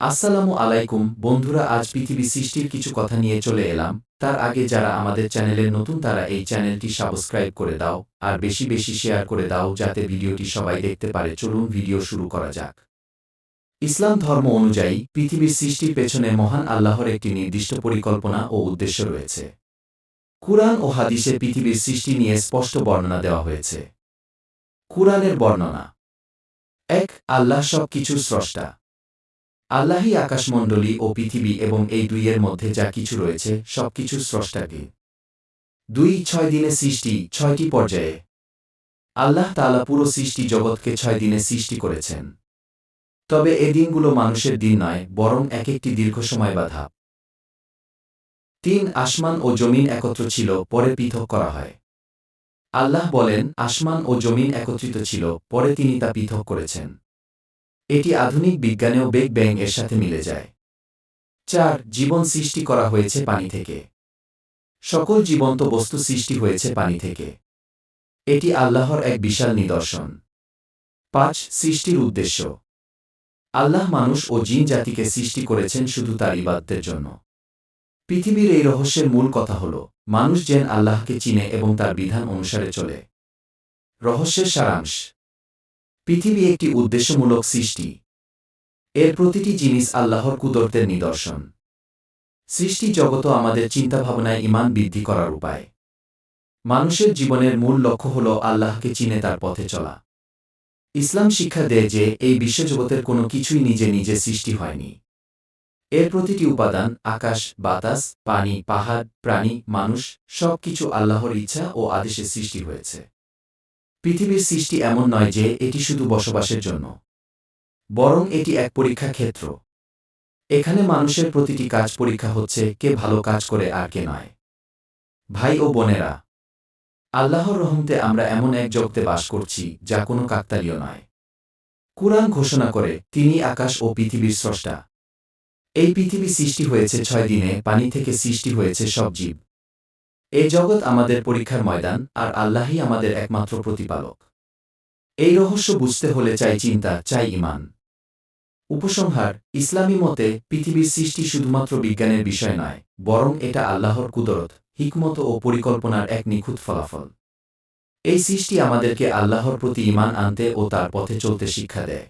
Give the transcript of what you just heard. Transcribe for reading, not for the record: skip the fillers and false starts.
আসসালামু আলাইকুম বন্ধুরা, আজ পৃথিবী সৃষ্টির কিছু কথা নিয়ে চলে এলাম। তার আগে যারা আমাদের চ্যানেলে নতুন তারা এই চ্যানেলটি সাবস্ক্রাইব করে দাও আর বেশি বেশি শেয়ার করে দাও যাতে ভিডিওটি সবাই দেখতে পারে। চলুন ভিডিও শুরু করা যাক। ইসলাম ধর্ম অনুযায়ী পৃথিবীর সৃষ্টির পেছনে মহান আল্লাহর একটি নির্দিষ্ট পরিকল্পনা ও উদ্দেশ্য রয়েছে। কুরআন ও হাদিসে পৃথিবীর সৃষ্টি নিয়ে স্পষ্ট বর্ণনা দেওয়া হয়েছে। কুরআনের বর্ণনা: ১. আল্লাহ সব কিছুর স্রষ্টা। আল্লাহই আকাশমণ্ডলী ও পৃথিবী এবং এই দুইয়ের মধ্যে যা কিছু রয়েছে সবকিছুর স্রষ্টাকে। ২. ৬ দিনে সৃষ্টি, ৬টি পর্যায়ে। আল্লাহ তাআলা পুরো সৃষ্টি জগৎকে ৬ দিনে সৃষ্টি করেছেন। তবে এ দিনগুলো মানুষের দিন নয়, বরং এক একটি দীর্ঘ সময় বা ধাপ। ৩. আসমান ও জমিন একত্র ছিল, পরে পৃথক করা হয়। আল্লাহ বলেন, আসমান ও জমিন একত্রিত ছিল, পরে তিনি তা পৃথক করেছেন। এটি আধুনিক বিজ্ঞানেও বিগ ব্যাং এর সাথে মিলে যায়। ৪. জীবন সৃষ্টি করা হয়েছে পানি থেকে। সকল জীবন্ত বস্তু সৃষ্টি হয়েছে পানি থেকে। এটি আল্লাহর এক বিশাল নিদর্শন। ৫. সৃষ্টির উদ্দেশ্য: আল্লাহ মানুষ ও জিন জাতিকে সৃষ্টি করেছেন শুধু তার ইবাদতের জন্য। পৃথিবীর এই রহস্যের মূল কথা হল, মানুষ যেন আল্লাহকে চিনে এবং তার বিধান অনুসারে চলে। রহস্যের সারাংশ: পৃথিবী একটি উদ্দেশ্যমূলক সৃষ্টি। এর প্রতিটি জিনিস আল্লাহর কুদরতের নিদর্শন। সৃষ্টি জগৎ আমাদের চিন্তাভাবনায় ঈমান বৃদ্ধি করার উপায়। মানুষের জীবনের মূল লক্ষ্য হল আল্লাহকে চিনে তার পথে চলা। ইসলাম শিক্ষা দেয় যে এই বিশ্বজগতের কোনো কিছুই নিজে নিজে সৃষ্টি হয়নি। এর প্রতিটি উপাদান, আকাশ, বাতাস, পানি, পাহাড়, প্রাণী, মানুষ, সব কিছু আল্লাহর ইচ্ছা ও আদেশে সৃষ্টি হয়েছে। পৃথিবীর সৃষ্টি এমন নয় যে এটি শুধু বসবাসের জন্য, বরং এটি এক পরীক্ষা ক্ষেত্র। এখানে মানুষের প্রতিটি কাজ পরীক্ষা হচ্ছে, কে ভালো কাজ করে আর কে নয়। ভাই ও বোনেরা, আল্লাহর রহমতে আমরা এমন এক জগতে বাস করছি যা কোনো কাকতালীয় নয়। কুরআন ঘোষণা করে, তিনি আকাশ ও পৃথিবীর স্রষ্টা। এই পৃথিবী সৃষ্টি হয়েছে ৬ দিনে, পানি থেকে সৃষ্টি হয়েছে সব জীব। এই জগৎ আমাদের পরীক্ষার ময়দান, আর আল্লাহই আমাদের একমাত্র প্রতিপালক। এই রহস্য বুঝতে হলে চাই চিন্তা, চাই ঈমান। উপসংহার: ইসলামী মতে পৃথিবীর সৃষ্টি শুধুমাত্র বিজ্ঞানের বিষয় নয়, বরং এটা আল্লাহর কুদরত, হিকমত ও পরিকল্পনার এক নিখুঁত ফলাফল। এই সৃষ্টি আমাদেরকে আল্লাহর প্রতি ঈমান আনতে ও তার পথে চলতে শিক্ষা দেয়।